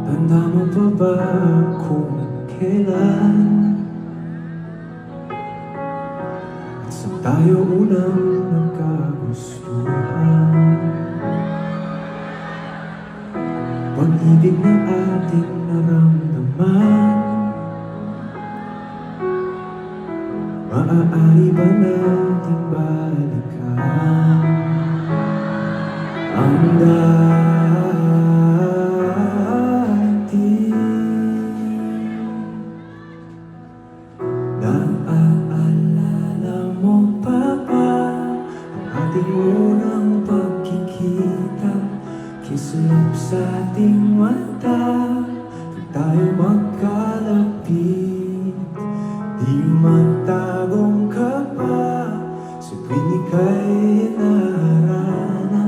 Tanda mo pa ba kung kailan at saan tayo unang nagkagustuhan? Pag-ibig na ating naramdaman, maaari ba nating balikan ang dati? Naaalala mo pa ba ang ating unang pagkikita? Kislap sa ating mata, di tayo magkalapit. Di matagong kaba, sa tuwing ika'y naharana.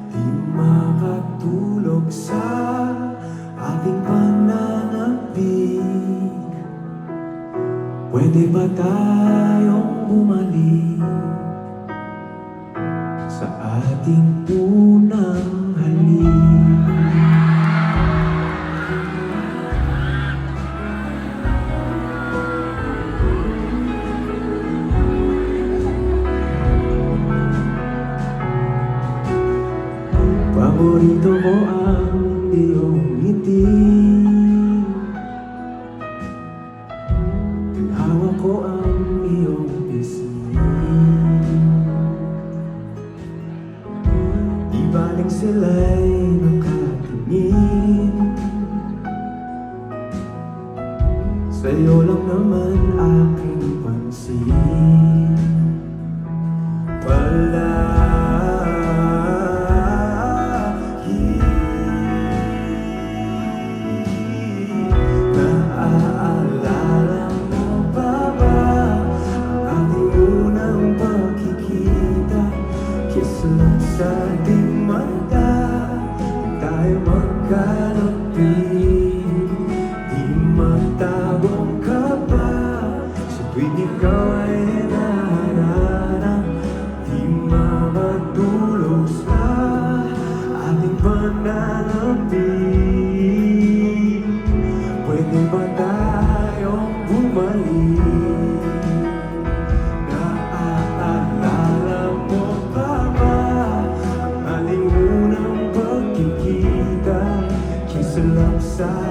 Di makatulog sa ating pananabik. Pwede ba tayong bumalik sa ating unang halik? Paborito ko ang iyong ngiti, hawak ko ang iyong pisngi. Di baling sila'y nakatingin, sa'yo lang naman aking pansin. Naaalala mo pa ba ang ating unang pagkikita? Kislap sa ating mata, di tayo magkalapit. Di matagong kaba, sa tuwing ikaw ay naharana. Di makatulog sa ating pananabik. Pwede ba tayong bumalik? Naaalala mo pa ba ang ating unang pagkikita? Kislap sa